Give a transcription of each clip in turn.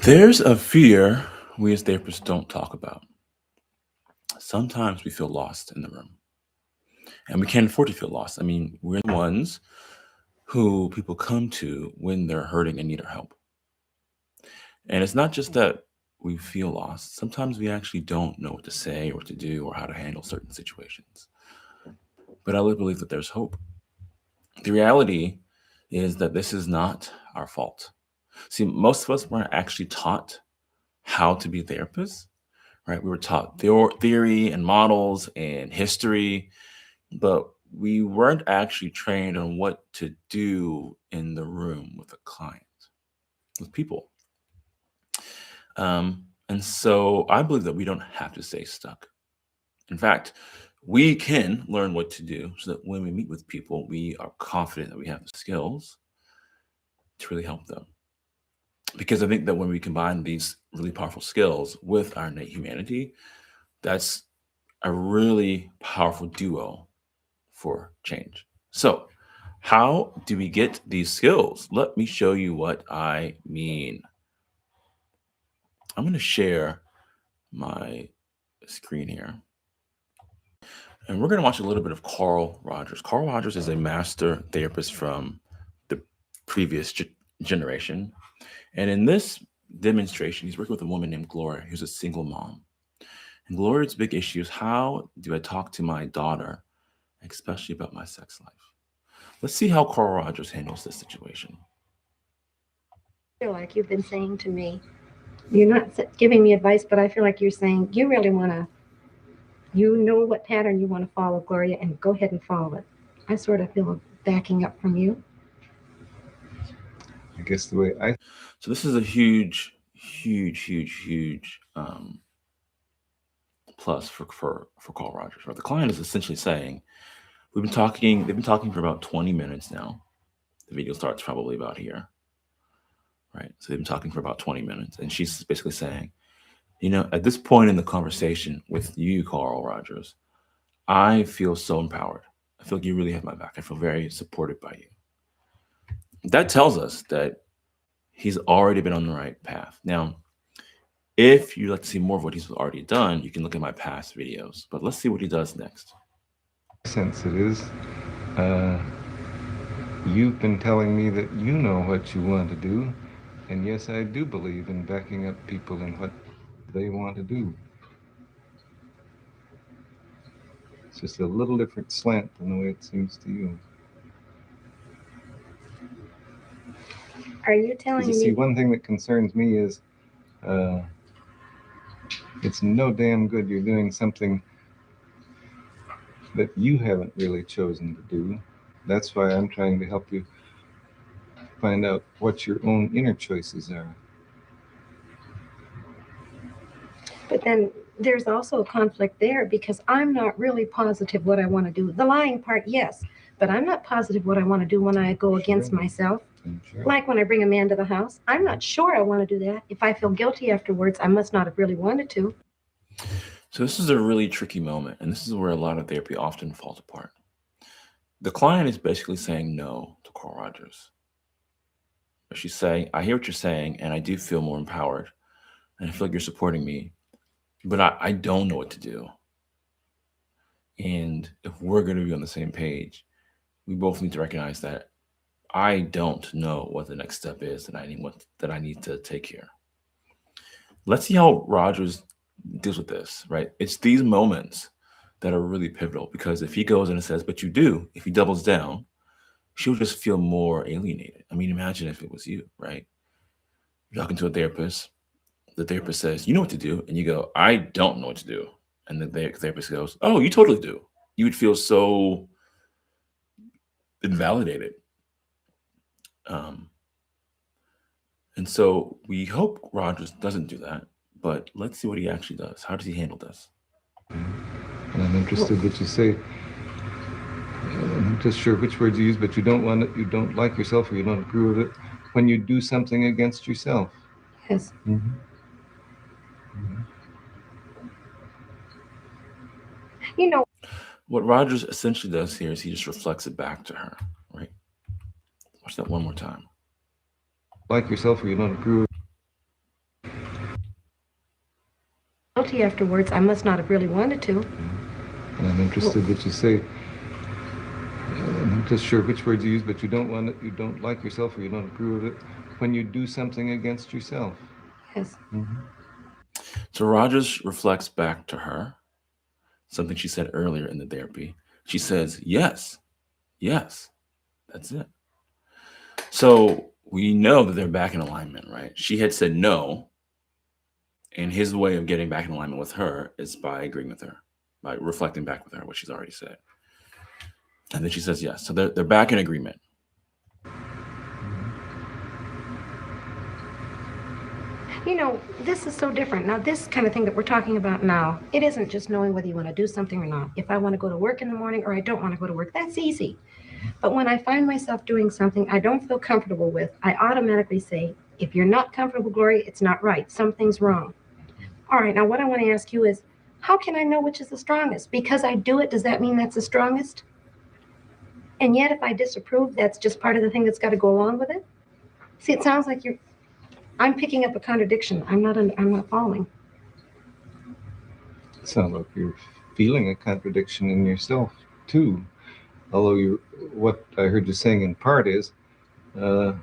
There's a fear we as therapists don't talk about. Sometimes we feel lost in the room, and we can't afford to feel lost. I mean, we're the ones who people come to when they're hurting and need our help. And it's not just that we feel lost, sometimes we actually don't know what to say or what to do or how to handle certain situations. But I really believe that there's hope. The reality is that this is not our fault. See, most of us weren't actually taught how to be therapists, right? We were taught theory and models and history, but we weren't actually trained on what to do in the room with a client, with people. And so I believe that we don't have to stay stuck. In fact, we can learn what to do so that when we meet with people, we are confident that we have the skills to really help them. Because I think that when we combine these really powerful skills with our innate humanity, that's a really powerful duo for change. So, how do we get these skills? Let me show you what I mean. I'm going to share my screen here, and we're going to watch a little bit of Carl Rogers. Carl Rogers is a master therapist from the previous generation. And in this demonstration, he's working with a woman named Gloria, who's a single mom. And Gloria's big issue is, how do I talk to my daughter, especially about my sex life? Let's see how Carl Rogers handles this situation. Feel like you've been saying to me, you're not giving me advice, but I feel like you're saying you really want to, you know what pattern you want to follow, Gloria, and go ahead and follow it. I sort of feel backing up from you. I guess the way I So this is a huge, huge, huge, huge plus for Carl Rogers. Right? The client is essentially saying, they've been talking for about 20 minutes now. The video starts probably about here. Right. So they've been talking for about 20 minutes. And she's basically saying, at this point in the conversation with you, Carl Rogers, I feel so empowered. I feel like you really have my back. I feel very supported by you. That tells us that he's already been on the right path. Now, if you'd like to see more of what he's already done, you can look at my past videos. But let's see what he does next. sense it is, uh, you've been telling me that you know what you want to do, and yes, I do believe in backing up people in what they want to do. It's just a little different slant than the way it seems to you. Are you Because telling you see, me? one thing that concerns me is uh, it's no damn good you're doing something that you haven't really chosen to do. That's why I'm trying to help you find out what your own inner choices are. But then there's also a conflict there because I'm not really positive what I want to do. The lying part, yes, but I'm not positive what I want to do when I go against myself. Sure. Like when I bring a man to the house, I'm not sure I want to do that. If I feel guilty afterwards, I must not have really wanted to. So this is a really tricky moment, and this is where a lot of therapy often falls apart. The client is basically saying no to Carl Rogers. She's saying, I hear what you're saying, and I do feel more empowered, and I feel like you're supporting me, but I don't know what to do. And if we're going to be on the same page, we both need to recognize that I don't know what the next step is that I need to take here. Let's see how Rogers deals with this, right? It's these moments that are really pivotal, because if he goes in and says, but you do, if he doubles down, she'll just feel more alienated. I mean, imagine if it was you, right? You're talking to a therapist, the therapist says, you know what to do, and you go, I don't know what to do. And the therapist goes, oh, you totally do. You would feel so invalidated. Um, and so we hope Rogers doesn't do that, but let's see what he actually does. How does he handle this? And I'm interested that you say, I'm not just sure which words you use, but you don't want it, you don't like yourself, or you don't agree with it when you do something against yourself. Yes. Mm-hmm. Mm-hmm. You know, What Rogers essentially does here is he just reflects it back to her, right? Watch that one more time. Like yourself, or you don't agree with guilty afterwards. I must not have really wanted to. And I'm interested that you say, I'm not just sure which words you use, but you don't want it, you don't like yourself, or you don't approve of it when you do something against yourself. Yes. So Rogers reflects back to her something she said earlier in the therapy. She says, yes, yes, that's it. So we know that they're back in alignment, right? She had said no, and his way of getting back in alignment with her is by agreeing with her, by reflecting back with her what she's already said. And then she says yes. So they're back in agreement. You know, this is so different. Now, this kind of thing that we're talking about now, it isn't just knowing whether you want to do something or not. If I want to go to work in the morning or I don't want to go to work, that's easy. But when I find myself doing something I don't feel comfortable with, I automatically say, if you're not comfortable, Gloria, it's not right. Something's wrong. All right, now what I want to ask you is, how can I know which is the strongest? Because I do it, does that mean that's the strongest? And yet, if I disapprove, that's just part of the thing that's got to go along with it? See, it sounds like I'm picking up a contradiction. I'm not following. It sounds like you're feeling a contradiction in yourself, too. Although what I heard you saying in part is, the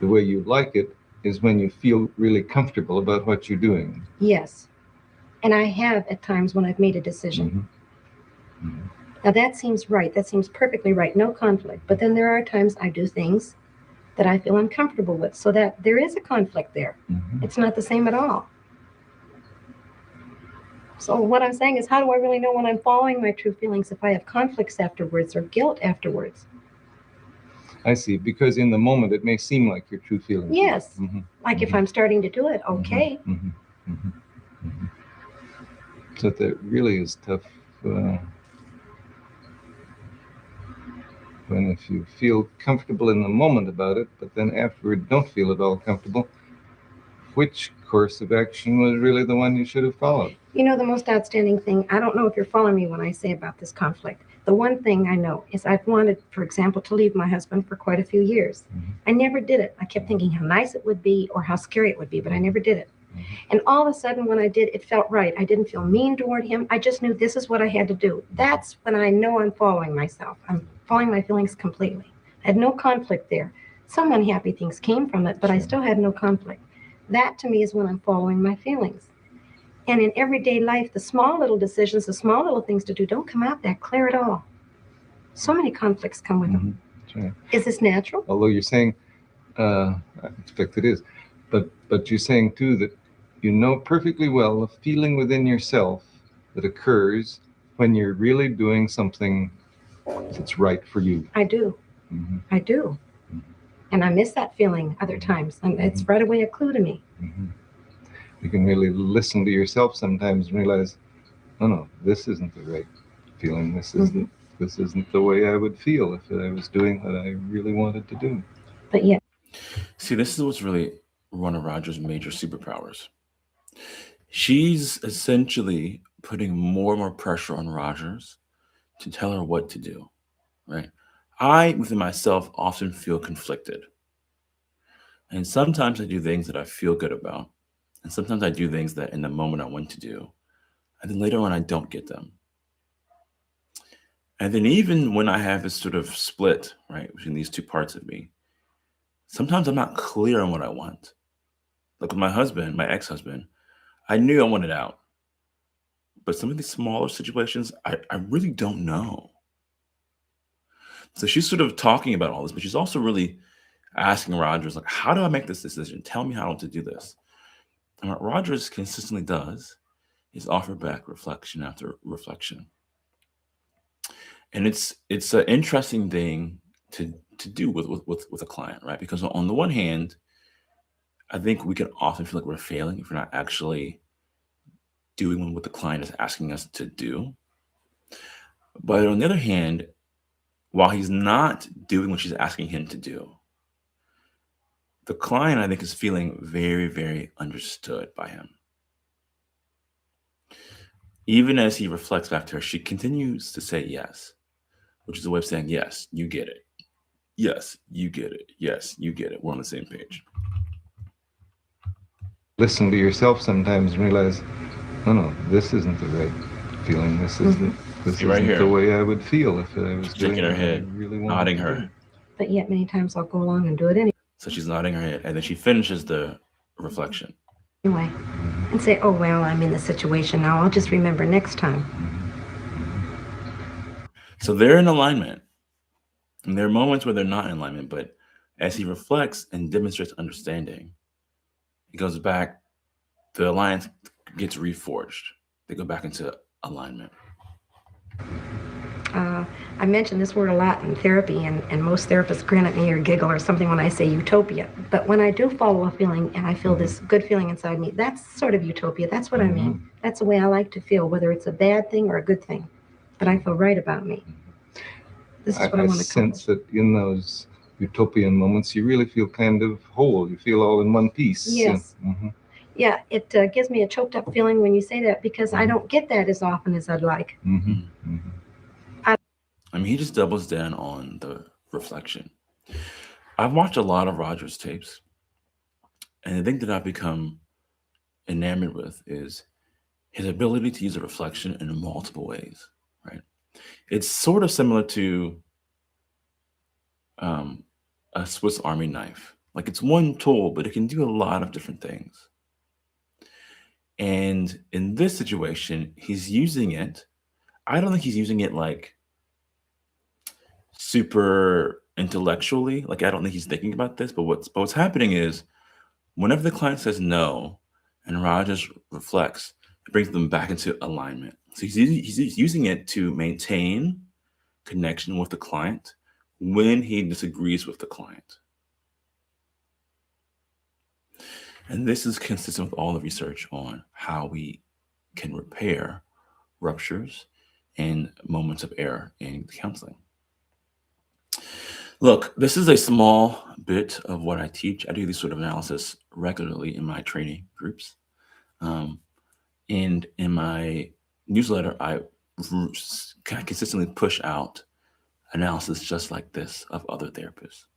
way you like it is when you feel really comfortable about what you're doing. Yes. And I have at times when I've made a decision. Now that seems right. That seems perfectly right. No conflict. But then there are times I do things that I feel uncomfortable with. So that there is a conflict there. It's not the same at all. So what I'm saying is, how do I really know when I'm following my true feelings if I have conflicts afterwards or guilt afterwards? I see, because in the moment it may seem like your true feelings. Yes. Like if I'm starting to do it, okay. So that really is tough. When if you feel comfortable in the moment about it, but then afterward don't feel at all comfortable, which course of action was really the one you should have followed? You know, the most outstanding thing, I don't know if you're following me when I say about this conflict. The one thing I know is I've wanted, for example, to leave my husband for quite a few years. I never did it. I kept thinking how nice it would be or how scary it would be, but I never did it. And all of a sudden when I did, it felt right. I didn't feel mean toward him. I just knew this is what I had to do. That's when I know I'm following myself. I'm following my feelings completely. I had no conflict there. Some unhappy things came from it, but I still had no conflict. That to me is when I'm following my feelings. And in everyday life, the small little decisions, the small little things to do don't come out that clear at all. So many conflicts come with them. That's right. Is this natural? Although you're saying, I expect it is, but you're saying too that you know perfectly well the feeling within yourself that occurs when you're really doing something that's right for you. I do. I do. And I miss that feeling other times. And it's right away a clue to me. You can really listen to yourself sometimes and realize, oh no, this isn't the right feeling. This isn't the way I would feel if I was doing what I really wanted to do. But yeah. See, this is what's really one of Rogers' major superpowers. She's essentially putting more and more pressure on Rogers to tell her what to do, right? I, within myself, often feel conflicted. And sometimes I do things that I feel good about. And sometimes I do things that in the moment I want to do. And then later on, I don't get them. And then even when I have this sort of split, right, between these two parts of me, sometimes I'm not clear on what I want. Like with my husband, my ex-husband, I knew I wanted out. But some of these smaller situations, I really don't know. So she's sort of talking about all this, but she's also really asking Rogers, like, how do I make this decision? Tell me how to do this. And what Rogers consistently does is offer back reflection after reflection. And it's an interesting thing to do with a client, right? Because on the one hand, I think we can often feel like we're failing if we're not actually doing what the client is asking us to do. But on the other hand, while he's not doing what she's asking him to do, the client, I think, is feeling very, very understood by him. Even as he reflects back to her, she continues to say yes, which is a way of saying, yes, you get it. Yes, you get it. Yes, you get it. We're on the same page. Listen to yourself sometimes and realize, oh no, this isn't the right feeling. This is this See right isn't the here. way I would feel if I was She's doing shaking her what I head, really wanted nodding to her. do. But yet many times I'll go along and do it So she's nodding her head, and then she finishes the reflection. anyway and say, oh, well, I'm in the situation now. I'll just remember next time. So they're in alignment. And there are moments where they're not in alignment, but as he reflects and demonstrates understanding, he goes back, the alliance gets reforged. They go back into alignment. I mention this word a lot in therapy, and most therapists grin at me or giggle or something when I say utopia. But when I do follow a feeling and I feel this good feeling inside me, that's sort of utopia. That's what I mean. That's the way I like to feel, whether it's a bad thing or a good thing. But I feel right about me. This is what I want to sense accomplish. that in those utopian moments, you really feel kind of whole. You feel all in one piece. Yes. Yeah, it gives me a choked up feeling when you say that, because I don't get that as often as I'd like. I mean, he just doubles down on the reflection. I've watched a lot of Rogers tapes, and the thing that I've become enamored with is his ability to use a reflection in multiple ways, right? It's sort of similar to a Swiss Army knife. Like, it's one tool, but it can do a lot of different things. And in this situation, he's using it. I don't think he's using it like super intellectually. Like, I don't think he's thinking about this, but what's happening is whenever the client says no and Rogers reflects, it brings them back into alignment. So he's using it to maintain connection with the client when he disagrees with the client. And this is consistent with all the research on how we can repair ruptures and moments of error in counseling. Look, this is a small bit of what I teach. I do this sort of analysis regularly in my training groups. And in my newsletter, I consistently push out analysis just like this of other therapists.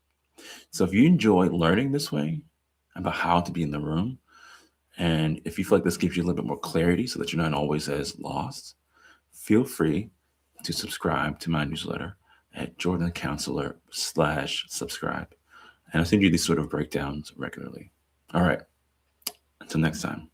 So if you enjoy learning this way about how to be in the room, and if you feel like this gives you a little bit more clarity so that you're not always as lost, feel free to subscribe to my newsletter at jordancounselor/subscribe. And I'll send you these sort of breakdowns regularly. All right. Until next time.